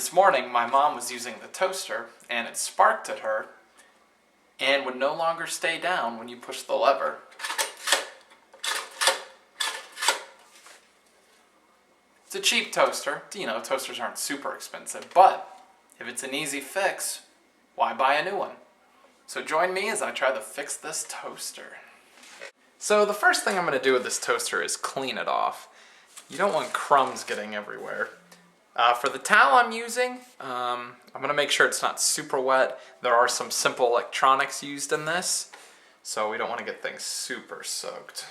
This morning my mom was using the toaster and it sparked at her and would no longer stay down when you push the lever. It's a cheap toaster. You know, toasters aren't super expensive, but if it's an easy fix, why buy a new one? So join me as I try to fix this toaster. So the first thing I'm going to do with this toaster is clean it off. You don't want crumbs getting everywhere. For the towel I'm using, I'm going to make sure it's not super wet. There are some simple electronics used in this, so we don't want to get things super soaked.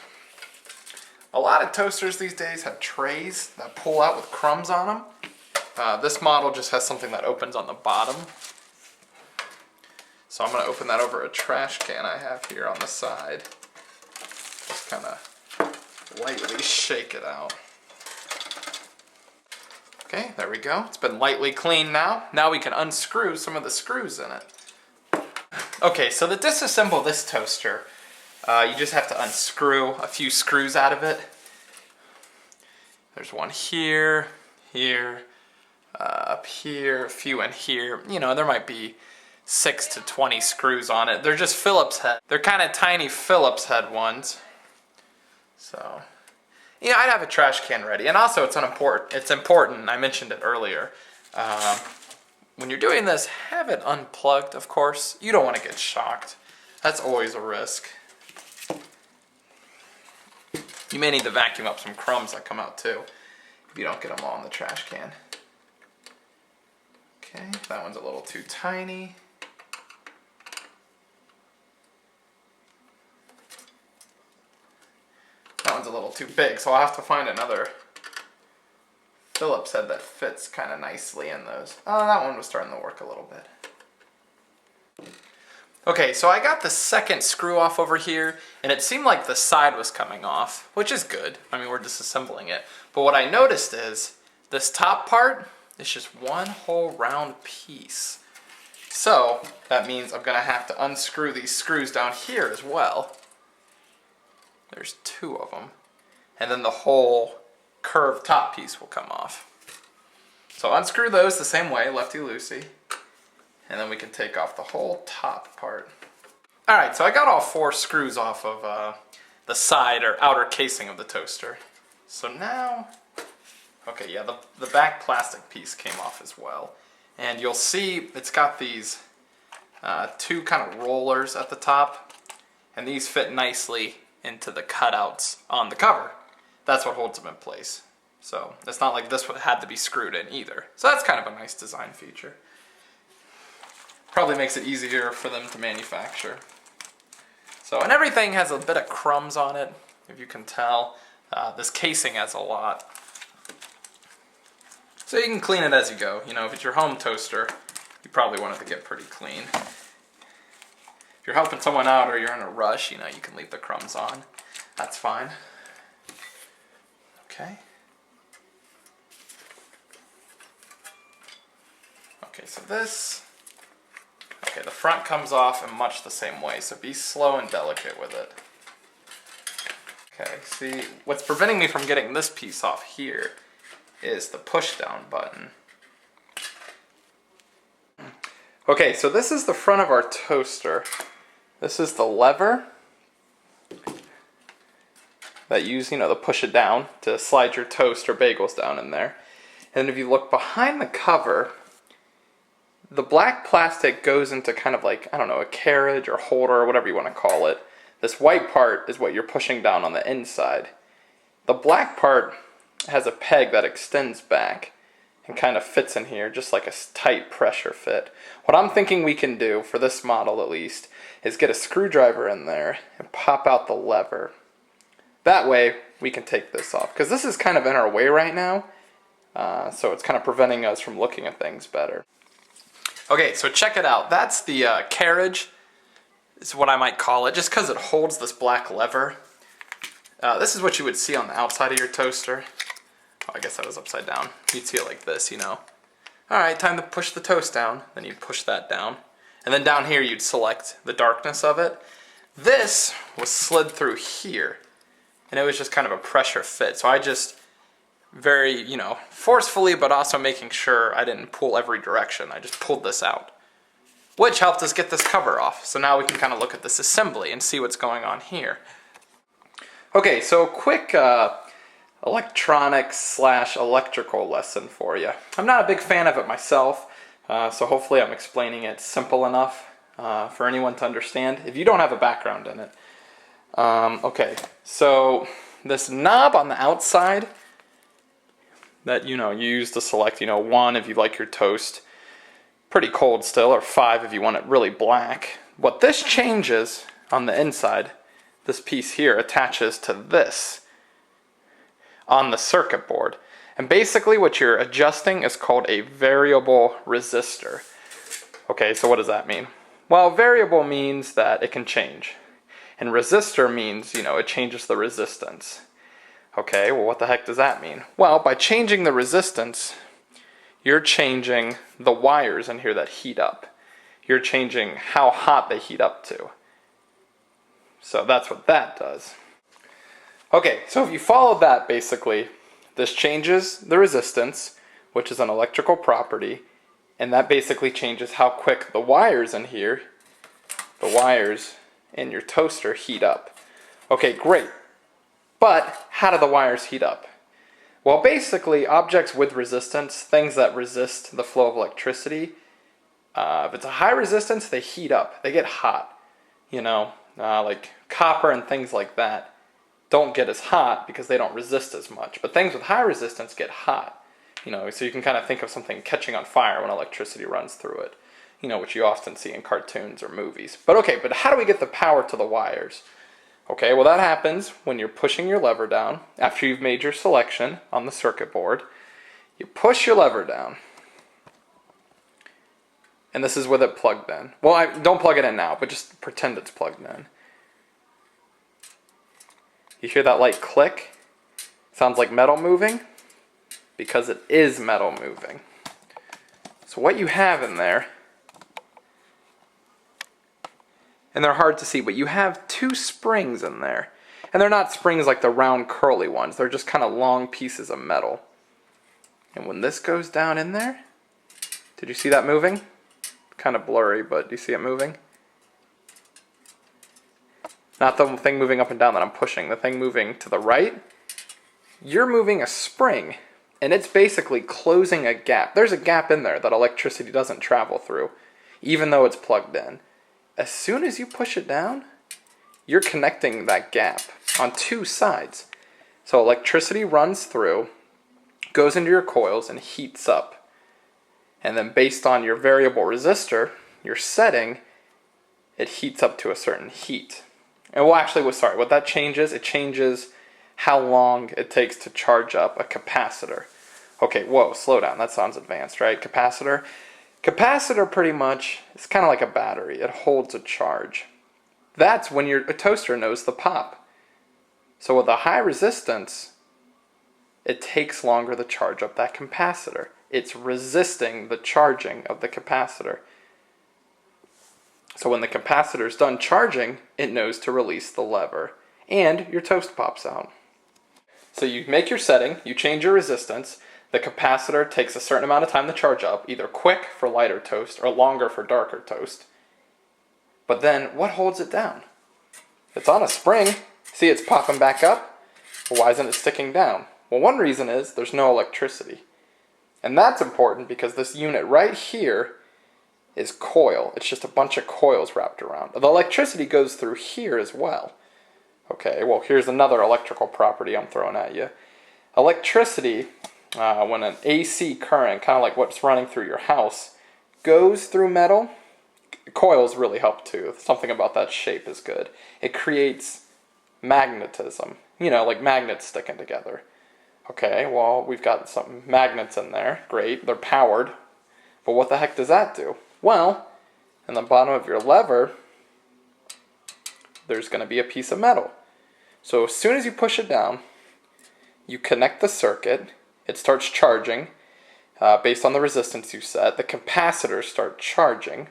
A lot of toasters these days have trays that pull out with crumbs on them. This model just has something that opens on the bottom. So I'm going to open that over a trash can I have here on the side. Just kind of lightly shake it out. Okay, there we go. It's been lightly cleaned now. Now we can unscrew some of the screws in it. Okay, so to disassemble this toaster, you just have to unscrew a few screws out of it. There's one here, here, up here, a few in here. You know, there might be 6 to 20 screws on it. They're just Phillips head. They're kind of tiny Phillips head ones. So, you know, I'd have a trash can ready. And also, it's important, I mentioned it earlier. When you're doing this, have it unplugged, of course. You don't want to get shocked. That's always a risk. You may need to vacuum up some crumbs that come out too, if you don't get them all in the trash can. Okay, that one's a little too tiny. That one's a little too big, so I'll have to find another Phillips head that fits kind of nicely in those. Oh, that one was starting to work a little bit. Okay, so I got the second screw off over here, and it seemed like the side was coming off, which is good. I mean, we're disassembling it. But what I noticed is this top part is just one whole round piece. So that means I'm going to have to unscrew these screws down here as well. There's 2 of them. And then the whole curved top piece will come off. So unscrew those the same way, lefty-loosey. And then we can take off the whole top part. Alright, so I got all 4 screws off of the side or outer casing of the toaster. So now, okay, yeah, the back plastic piece came off as well. And you'll see it's got these 2 kind of rollers at the top. And these fit nicely into the cutouts on the cover. That's what holds them in place. So it's not like this had to be screwed in either. So that's kind of a nice design feature. Probably makes it easier for them to manufacture. So, and everything has a bit of crumbs on it, if you can tell. This casing has a lot. So you can clean it as you go. You know, if it's your home toaster, you probably want it to get pretty clean. If you're helping someone out or you're in a rush, you know, you can leave the crumbs on. That's fine. Okay. Okay, so this... Okay, the front comes off in much the same way, so be slow and delicate with it. Okay, see, what's preventing me from getting this piece off here is the push-down button. Okay, so this is the front of our toaster. This is the lever that you use, you know, to push it down, to slide your toast or bagels down in there. And if you look behind the cover, the black plastic goes into kind of like, I don't know, a carriage or holder or whatever you want to call it. This white part is what you're pushing down on the inside. The black part has a peg that extends back and kind of fits in here just like a tight pressure fit. What I'm thinking we can do, for this model at least, is get a screwdriver in there and pop out the lever. That way we can take this off, because this is kind of in our way right now, so it's kind of preventing us from looking at things better. Okay, so check it out. That's the carriage, is what I might call it, just because it holds this black lever. This is what you would see on the outside of your toaster. Oh, I guess that was upside down. You'd see it like this, you know. Alright, time to push the toast down. Then you'd push that down. And then down here you'd select the darkness of it. This was slid through here. And it was just kind of a pressure fit. So I just very, forcefully, but also making sure I didn't pull every direction. I just pulled this out, which helped us get this cover off. So now we can kind of look at this assembly and see what's going on here. Okay, so quick electronics / electrical lesson for you. I'm not a big fan of it myself, so hopefully I'm explaining it simple enough for anyone to understand if you don't have a background in it. Okay, so this knob on the outside that you use to select 1 if you like your toast pretty cold still, or 5 if you want it really black. What this changes on the inside, this piece here attaches to this on the circuit board. And basically what you're adjusting is called a variable resistor. Okay, so what does that mean? Well, variable means that it can change. And resistor means, it changes the resistance. Okay, well what the heck does that mean? Well, by changing the resistance, you're changing the wires in here that heat up. You're changing how hot they heat up to. So that's what that does. Okay, so if you follow that basically, this changes the resistance, which is an electrical property, and that basically changes how quick the wires in here, the wires in your toaster heat up. Okay, great. But how do the wires heat up? Well, basically, objects with resistance, things that resist the flow of electricity, if it's a high resistance, they heat up. They get hot. Like copper and things like that don't get as hot because they don't resist as much. But things with high resistance get hot. So you can kind of think of something catching on fire when electricity runs through it. Which you often see in cartoons or movies. But how do we get the power to the wires? Okay, well that happens when you're pushing your lever down after you've made your selection on the circuit board. You push your lever down. And this is with it plugged in. Well, don't plug it in now, but just pretend it's plugged in. You hear that light click? Sounds like metal moving? Because it is metal moving. So what you have in there, and they're hard to see, but you have 2 springs in there. And they're not springs like the round curly ones. They're just kind of long pieces of metal. And when this goes down in there, did you see that moving? Kind of blurry, but do you see it moving? Not the thing moving up and down that I'm pushing, the thing moving to the right. You're moving a spring, and it's basically closing a gap. There's a gap in there that electricity doesn't travel through, even though it's plugged in. As soon as you push it down, you're connecting that gap on 2 sides. So electricity runs through, goes into your coils, and heats up. And then based on your variable resistor, your setting, it heats up to a certain heat. And what that changes, it changes how long it takes to charge up a capacitor. Okay, whoa, slow down, that sounds advanced, right? Capacitor pretty much is kind of like a battery. It holds a charge. That's when a toaster knows the pop. So with a high resistance, it takes longer to charge up that capacitor. It's resisting the charging of the capacitor. So when the capacitor is done charging, it knows to release the lever. And your toast pops out. So you make your setting, you change your resistance. The capacitor takes a certain amount of time to charge up, either quick for lighter toast or longer for darker toast. But then, what holds it down? It's on a spring. See, it's popping back up. Well, why isn't it sticking down? Well, one reason is there's no electricity. And that's important because this unit right here is coil. It's just a bunch of coils wrapped around. The electricity goes through here as well. Okay, well, here's another electrical property I'm throwing at you. Electricity, when an AC current, kind of like what's running through your house, goes through metal, coils really help too. Something about that shape is good. It creates magnetism, like magnets sticking together. Okay, well, we've got some magnets in there. Great, they're powered. But what the heck does that do? Well, in the bottom of your lever, there's going to be a piece of metal. So as soon as you push it down, you connect the circuit, it starts charging based on the resistance you set. The capacitors start charging,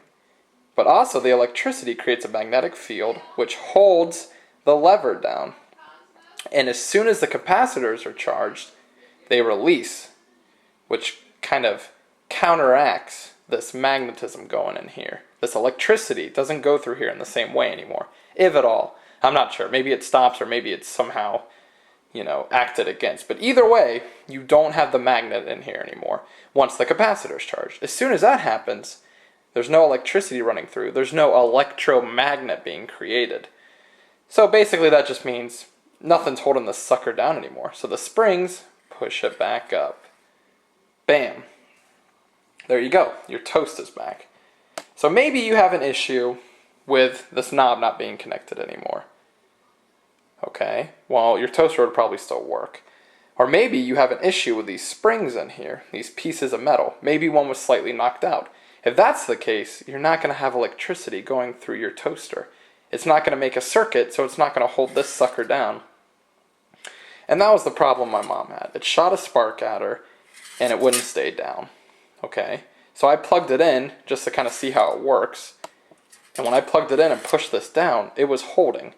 but also the electricity creates a magnetic field which holds the lever down. And as soon as the capacitors are charged, they release, which kind of counteracts this magnetism going in here. This electricity doesn't go through here in the same way anymore, if at all. I'm not sure. Maybe it stops, or maybe it's somehow, acted against. But either way, you don't have the magnet in here anymore once the capacitor is charged. As soon as that happens, there's no electricity running through. There's no electromagnet being created. So basically that just means nothing's holding this sucker down anymore. So the springs push it back up. Bam. There you go. Your toast is back. So maybe you have an issue with this knob not being connected anymore. Okay, well, your toaster would probably still work. Or maybe you have an issue with these springs in here, these pieces of metal. Maybe one was slightly knocked out. If that's the case, you're not going to have electricity going through your toaster. It's not going to make a circuit, so it's not going to hold this sucker down. And that was the problem my mom had. It shot a spark at her, and it wouldn't stay down. Okay, so I plugged it in just to kind of see how it works. And when I plugged it in and pushed this down, it was holding.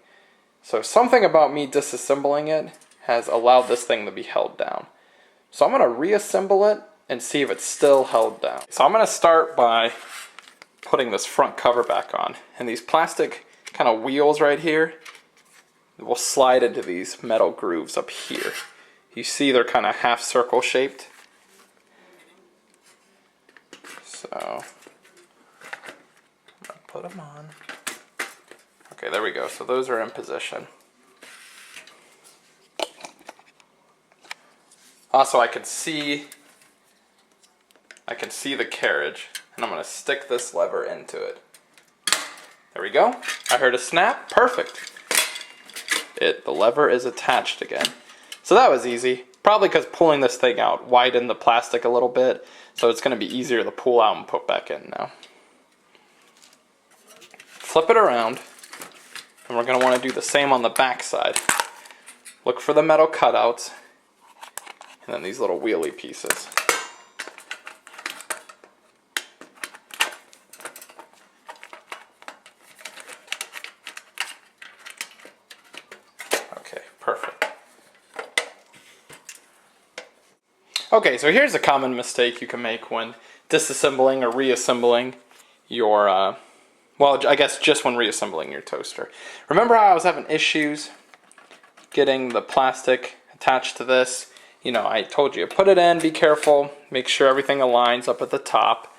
So something about me disassembling it has allowed this thing to be held down. So I'm going to reassemble it and see if it's still held down. So I'm going to start by putting this front cover back on. And these plastic kind of wheels right here will slide into these metal grooves up here. You see they're kind of half circle shaped. So I'm going to put them on. Okay, there we go. So those are in position. Also, I can see the carriage, and I'm going to stick this lever into it. There we go. I heard a snap. Perfect. The lever is attached again. So that was easy. Probably because pulling this thing out widened the plastic a little bit, so it's going to be easier to pull out and put back in now. Flip it around. And we're going to want to do the same on the back side. Look for the metal cutouts, and then these little wheelie pieces. Okay, perfect. Okay, so here's a common mistake you can make when disassembling or reassembling your well, I guess just when reassembling your toaster. Remember how I was having issues getting the plastic attached to this? I told you, put it in, be careful, make sure everything aligns up at the top.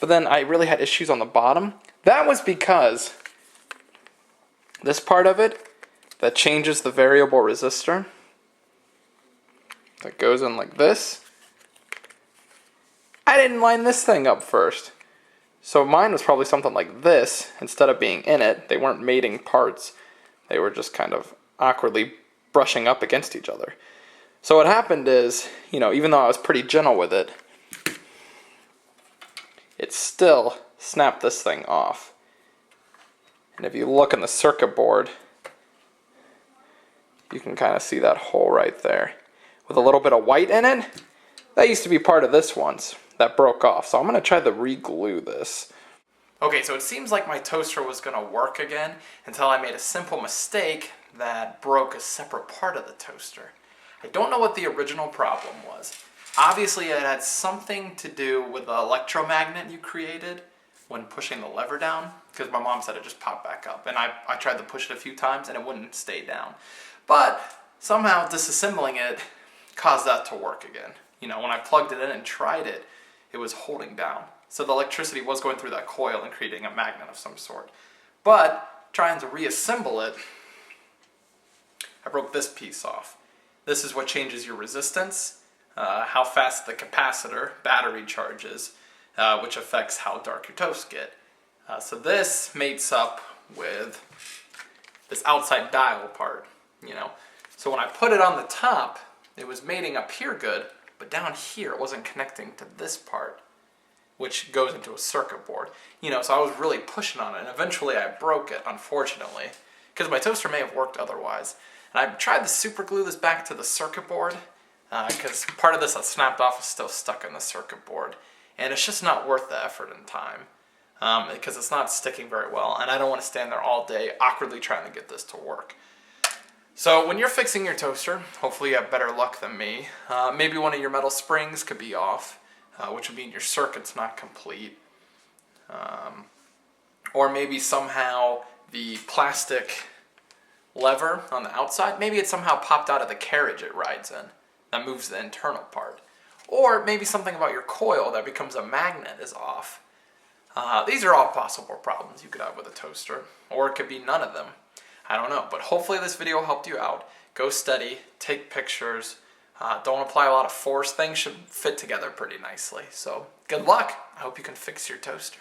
But then I really had issues on the bottom. That was because this part of it that changes the variable resistor, that goes in like this, I didn't line this thing up first. So mine was probably something like this. Instead of being in it, they weren't mating parts. They were just kind of awkwardly brushing up against each other. So what happened is, even though I was pretty gentle with it, it still snapped this thing off. And if you look in the circuit board, you can kind of see that hole right there. With a little bit of white in it, that used to be part of this once. That broke off, so I'm going to try to re-glue this. Okay, so it seems like my toaster was going to work again until I made a simple mistake that broke a separate part of the toaster. I don't know what the original problem was. Obviously it had something to do with the electromagnet you created when pushing the lever down, because my mom said it just popped back up, and I tried to push it a few times and it wouldn't stay down. But somehow disassembling it caused that to work again. When I plugged it in and tried it, it was holding down. So the electricity was going through that coil and creating a magnet of some sort. But trying to reassemble it, I broke this piece off. This is what changes your resistance, how fast the capacitor battery charges, which affects how dark your toasts get. So this mates up with this outside dial part, So when I put it on the top, it was mating up here good, but down here it wasn't connecting to this part, which goes into a circuit board. So I was really pushing on it, and eventually I broke it, unfortunately, because my toaster may have worked otherwise. And I tried to super glue this back to the circuit board, because part of this that snapped off is still stuck in the circuit board, and it's just not worth the effort and time, because it's not sticking very well, and I don't want to stand there all day awkwardly trying to get this to work. So when you're fixing your toaster, hopefully you have better luck than me. Maybe one of your metal springs could be off, which would mean your circuit's not complete. Or maybe somehow the plastic lever on the outside, maybe it somehow popped out of the carriage it rides in. That moves the internal part. Or maybe something about your coil that becomes a magnet is off. These are all possible problems you could have with a toaster. Or it could be none of them. I don't know, but hopefully this video helped you out. Go study, take pictures, don't apply a lot of force. Things should fit together pretty nicely. So good luck. I hope you can fix your toaster.